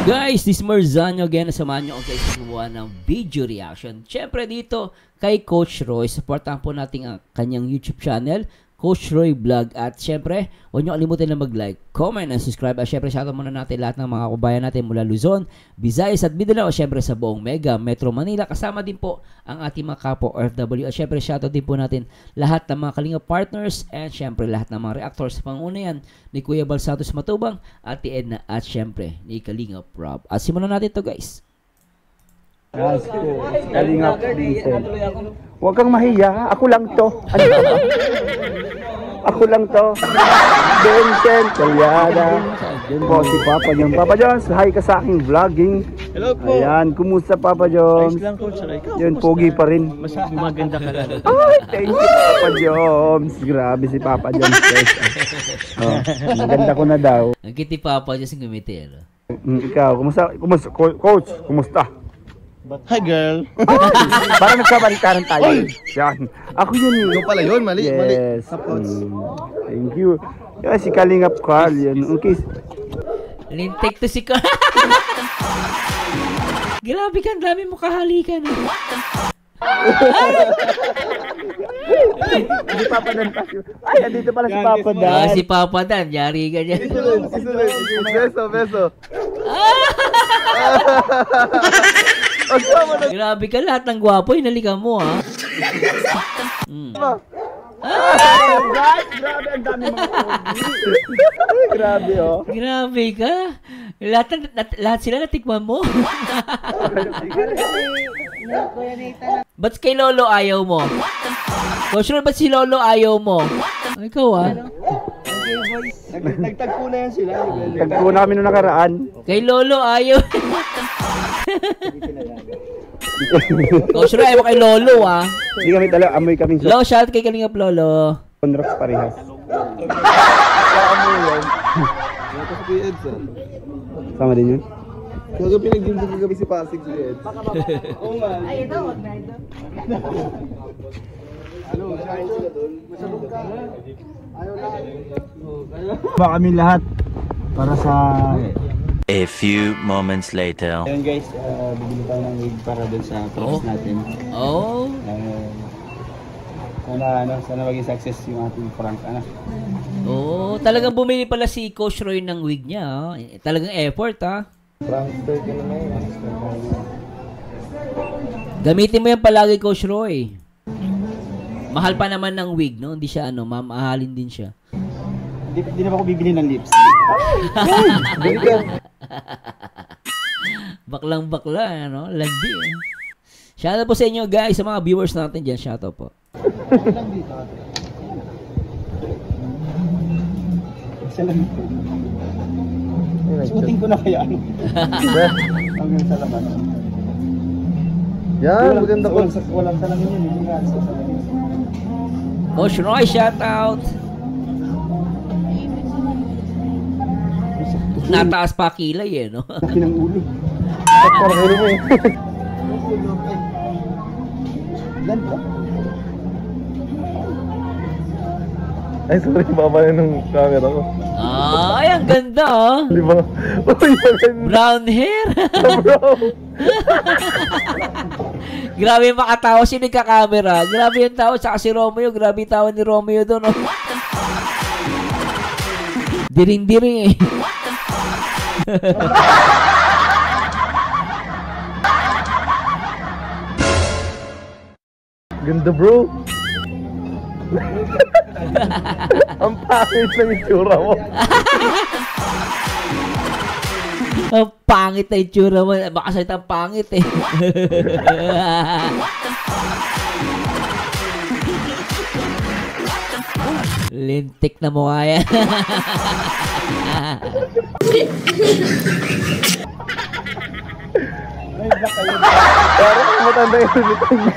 Guys, this is Marzano again. Samahan nyo ako guys sa gumawa ng video reaction. Siyempre dito kay Coach Roy. Supportahan po natin ang kanyang YouTube channel, Coach Roy Vlog. At siyempre, huwag nyo kalimutan na mag-like, comment, and subscribe. At siyempre, shoutout muna natin lahat ng mga kabayan natin mula Luzon, Visayas at Mindanao. At siyempre sa buong Mega Metro Manila. Kasama din po ang ating mga kapo OFW. At siyempre, shoutout din po natin lahat ng mga Kalinga partners. And siyempre, lahat ng mga reactors. Panguna yan ni Kuya Bal Santos Matubang, Ate Edna, at siyempre ni Kalinga Rob. At simulan natin to guys. Kalinga Diesel. Huwag kang mahiya. Ako lang to. Ako lang to. Vincent Calyada. Po si Papa Jones. Papa Jones, hi ka sa aking vlogging. Hello po. Ayan, kumusta Papa Jones? Ayos lang po, sir. Ikaw, yun, pogi pa rin. mas maganda ka lang. Ay, thank you Papa Jones. Grabe si Papa Jones. Oh, maganda ko na daw. Ang kiti Papa Diyos yung gumiti. Ikaw, kumusta? Coach, kumusta? Hi, girl. Parang nagkabalitaran tayo. Yan. Ako yun. Ikaw pala yun, mali. Yes. Coach. Thank you. Yan, si Kalingap Carl. Yan. Okay. Lintik to si Carl. Grabe ka, dami mo kahalikan. Si Papa Dan pa. Ay, andito pala si Papa Dan. Si Papa Dan, yari ka dyan. Beso. Grabe ka, lahat ng gwapo, hinalikan mo ha. Guys, grabe ang dami mga grabe oh. Grabe ka. Lahat sila natikman mo. Ba't kay Lolo ayaw mo? Coach Roy, ba't si Lolo ayaw mo? Ikaw ah. Nagtagpo na yan sila. Tagpo na kami nung nakaraan. Kay Lolo ayaw. Coach Roy, ayaw mo kay Lolo ah. Hindi kami tala, amoy kaming Lolo, shout kay Kalingap Lolo. Conrox parehas. Sama din yun? Kaya pinag-game sa kagabi si Pasig si Ed. Oo nga. Ay, ito, wag na ito. Ano, sahin sila doon. Masabog ka. Ayaw na. Ba kami lahat para sa A few moments later. ayun guys, bibili tayo ng wig para dun sa process natin. Oh. Sana maging success yung ating prank. Oh, talagang bumili pala si Coach Roy ng wig niya. Ah. Talagang effort ah. Prankster ka na ngayon. Gamitin mo yan palagi, Coach Roy. Mahal pa naman ng wig, no? Hindi siya mamahalin din siya. Hindi na ako bibili ng lips. Baklang bakla, ano? Landi eh. Shoutout po sa inyo guys, sa mga viewers natin dyan. Shoutout po. Suotin ko na kaya ano. Hanggang sa laban. Yan, maganda ko. Walang salamin yun. Hindi nga sa salamin. Coach Roy, shoutout. Nataas pa kilay eh, no? Laki ng ulo. Parang ulo mo eh. Ilan ba? Ay, sorry, baba na ng camera ko. Ay, ang ganda oh. Di ba? Uy, maganda. Brown hair. Bro. Grabe yung makatawa si nagka-camera. Grabe yung tao. Tsaka si Romeo. Grabe yung tawa ni Romeo doon. Oh. Diring-diring eh. Ganda, bro. Ang pangit ng itsura mo. Ang pangit na itsura mo. Baka salita ang pangit eh. Lintik na mukha yan. Parang matanda yung ulitan mo.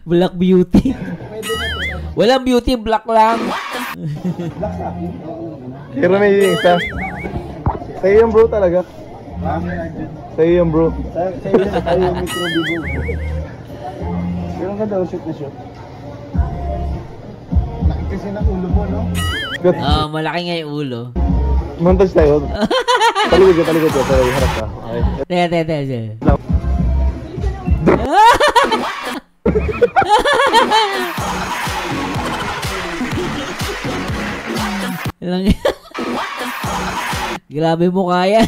Black beauty. Walang beauty, black lang. Pero may isa. Sa'yo yung bro talaga. Sa'yo yung bro. Sa'yo yung micro-bibo. Pero ang ganda, shoot na shoot. Laki kasi ng ulo mo, no? Malaki nga yung ulo. Montage tayo. Talikod ka. Sorry, harap ka. Okay. Te. Lang. Grabe mo kaya.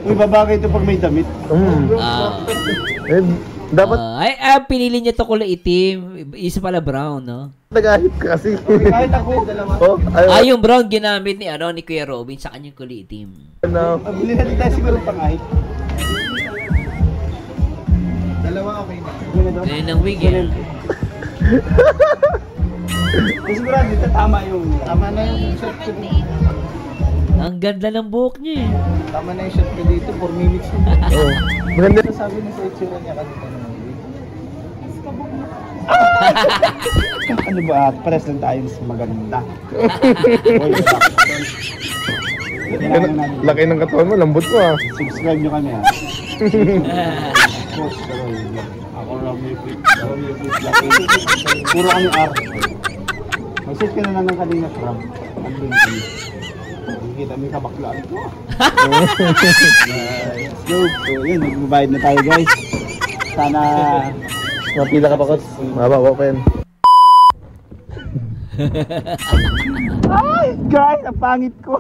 Uy, babagay ito pag may damit. Eh, dapat Pinili niya to kulay itim. Isa pala brown, no? nag-ahip ka kasi. Kahit ako, Oh, ayun. Yung brown ginamit ni ni Kuya Robin sa kanyang kulay itim. Ano? Pabili natin tayo siguro pang-ahit. Dalawa okay na. Ganyan ang wig eh. Sigurado dito tama na yung shot ko dito. Ang ganda ng buhok niya eh. Tama na yung shot ko dito, 4 minutes yun. Oh. Maganda. Sabi niya sa itsura niya kanina ng movie. Ano ba? Pares lang tayo mas maganda. Oy, Laki ng katawan mo, lambot mo ah. subscribe nyo kami ha. Coach, ako Romeo Flip. Puro kami R. Mag-set ka na lang ng kanina crab. Ang binti. Kita mo yung kabaklaan ko. Let's go. So yun, magbabayad na tayo guys. Sana Mapila ka pa, Coach. Mababa pa yan. ay guys, ang pangit ko.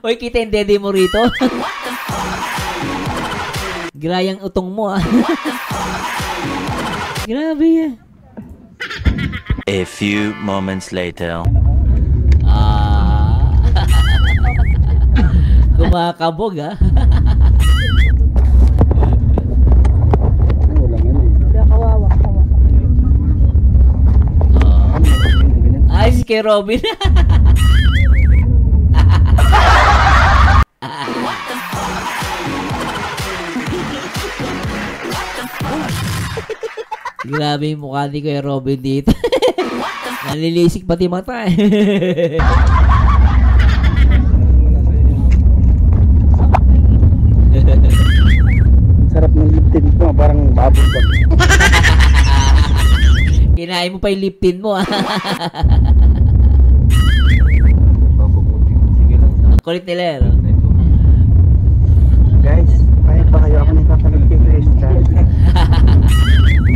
Uy, kita yung dede mo rito. Grayang utong mo ah. Grabe yan. A few moments later. Kumakabog ah. Ay, si kay Robin. Grabe yung mukha ni Kuya Robin dito. Nalilisik pati mata eh. Sarap ng lip tint mo, parang babog ka. Kinain mo pa yung lip tint mo ah. Kulit nila eh, no? Guys, kahit ba kayo ako nagpapalag kay Krista?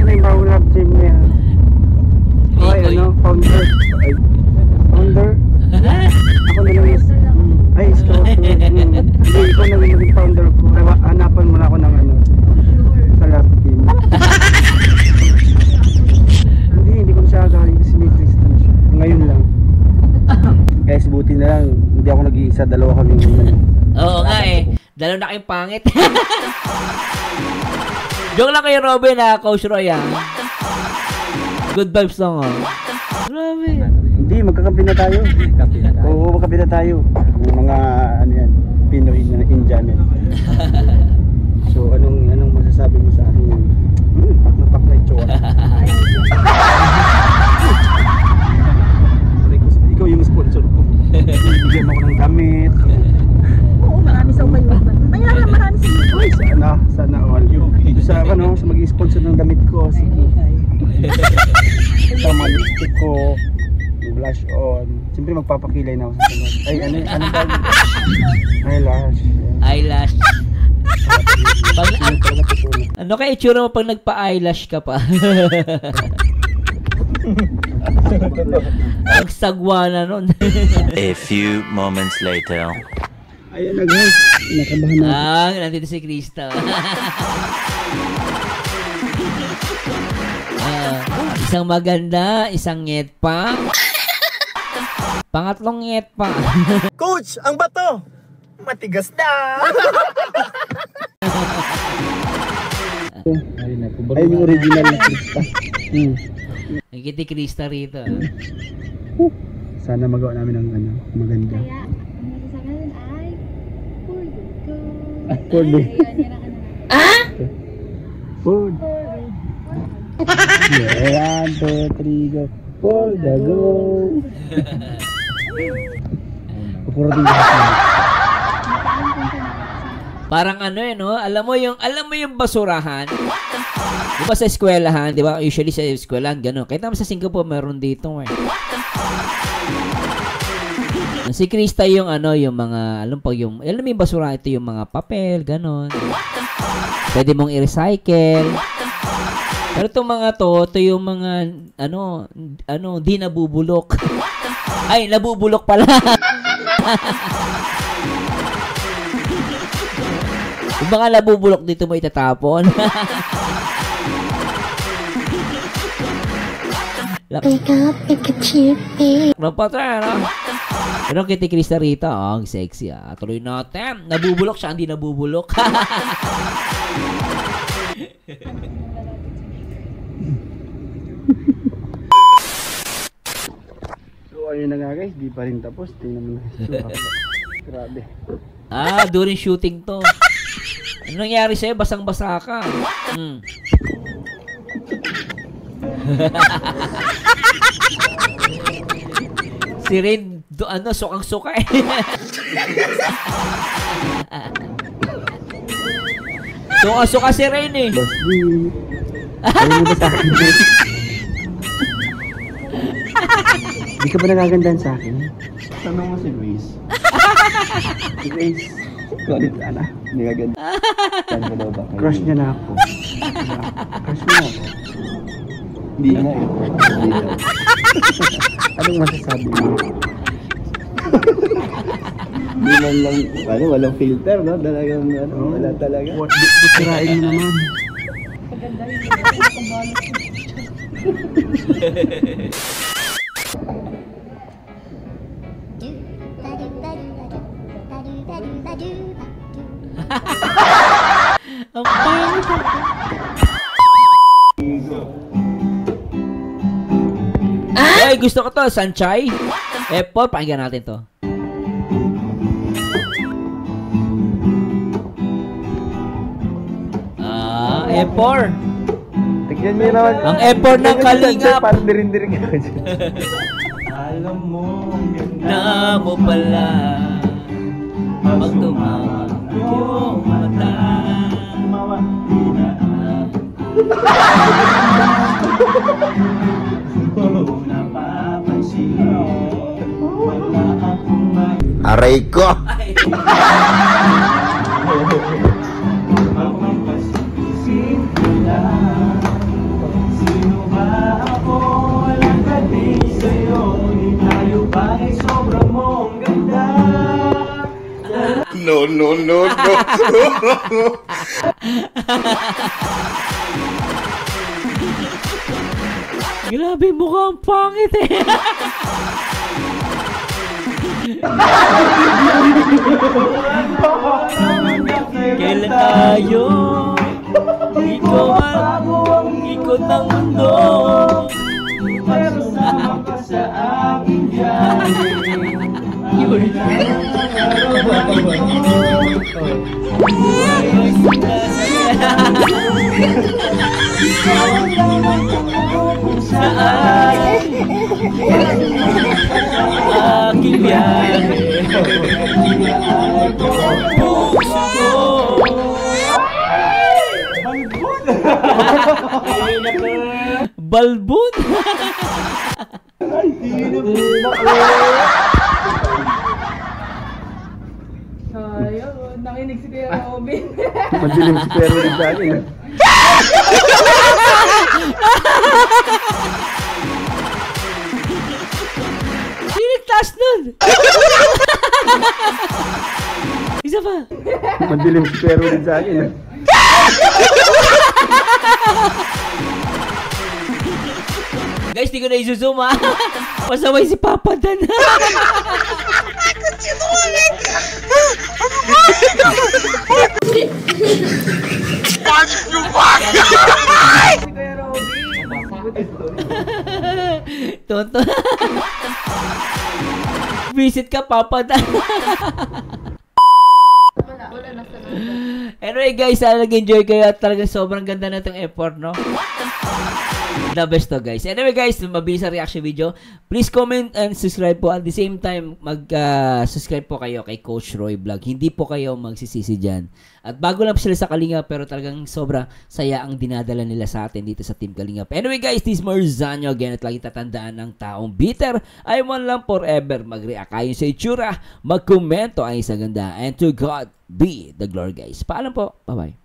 Ano yung bawalab team niya? Hoy, ano? Founder? Founder? Ako na lang is... Ay, scouter. Hindi, ikaw na lang yung founder ko. Hanapan mo na ako ng ano. Sa lab team. Hindi ko na siya galing kasi may Krista na siya. Ngayon lang. Guys, buti na lang. Hindi ako nag-iisa. Dalawa kami. Oo nga eh. Dalaw na kayong pangit. Joke lang kayo Robin ha, Coach Roy ha. Good vibes lang ha. Grabe. Hindi, magkakampi na tayo. Oo, magkakampi na tayo. Yung mga, ano yan, Pinoy na Indian yan. So, anong masasabi mo sa akin? Napak na itsura. Ikaw yung sponsor ko. Bigyan mo ko ng damit. Oo, marami sa umayuan. Mayroon marami sa iyo. Uy, sana all. Sa mag-i-sponsor ng damit ko. Sige. Sa mga lipstick ko. Blush on. Siyempre magpapakilay na ako sa sunod. Ay, ano ba? Eyelash. Eyelash. Ano kaya itsura mo pag nagpa-eyelash ka pa? Ang sagwa na nun. A few moments later. Ayan na guys. Nakabahan na. Nandito si Krista. Isang maganda, isang nget pa. Pangatlong nget pa. Coach, ang bato! Matigas na! Ay, yung original na Krista. Nakikita Krista rito. Sana magawa namin ng maganda. Kaya, ang masasabi nun ay, Food. Food. Yeah, 1, 2, 3, go. For the go. Pupuro din Parang ano no? Alam mo yung basurahan. Di ba sa eskwelahan, di ba? Usually sa eskwelahan, gano'n. Kahit naman sa Singapore, meron dito eh. Si Krista yung yung mga, alam mo yung basurahan, ito yung mga papel, gano'n. Pwede mong i-recycle. Pero itong mga ito yung mga, di nabubulok. Ay, nabubulok pala. Yung mga nabubulok dito mo itatapon. Wake up, pick a chippy. Napatay, ano? Pero kiti Krista rito, ang sexy Tuloy natin. Nabubulok siya, hindi nabubulok. So ayun na nga guys, di pa rin tapos. Tingnan mo na. Grabe. During shooting to. Ano nangyari sa'yo? Basang-basa ka. Si Rain, sukang-suka eh. Sukang-suka si Rain eh. Boss D. Ayun mo ba sa akin? Di ka ba nagagandahan sa akin? Tanong mo si Grace. Si Grace. Kulit ana. Hindi ka ganda. Saan ka daw ba kayo? Crush niya na ako. Crush mo na ako. Hindi na eh. Hindi na. Anong masasabi mo? Hindi man lang, walang filter, no? Talagang, wala talaga. Butirain mo naman. Ang pangit. Ay, gusto ko to, Sanchay. Apple, pakinggan natin to. Apple. Tignan mo naman. Ang effort ng Kalingap. Parang dirin-dirin ka. Alam mo, Na mo pala pag tumawag yung mata. Aray ko! No, no, no, no. Grabe, mukhang pangit eh. Kailan tayo ikaw ang ikot ng mundo, pero sama ka sa aking aking biyahe. Puso ko balbon. Ayaw, nakinig si Kuya Robin. madilim si Pero rin sa akin. Sinigtas nun. Isa pa. Madilim si Pero rin sa akin. Guys, di ko na isusum ha. Pasaway si Papa Dan. Si Kuya Robin. Tonto. Visit ka, Papa Dan. Wala na sa Anyway guys, sana nag-enjoy kayo at talagang sobrang ganda na itong effort, no? The best to guys. Anyway guys, mabilis ang reaction video. Please comment and subscribe po. At the same time, mag-subscribe po kayo kay Coach Roy Vlog. Hindi po kayo magsisisi dyan. At bago lang sila sa Kalingap, pero talagang sobra saya ang dinadala nila sa atin dito sa Team Kalingap. Anyway guys, this is Marzano again at lagi tatandaan ng taong bitter ay man lang forever mag-react ayon sa itsura, mag-komento ay sa ganda. And to God be the glory guys. Paalam po. Bye-bye.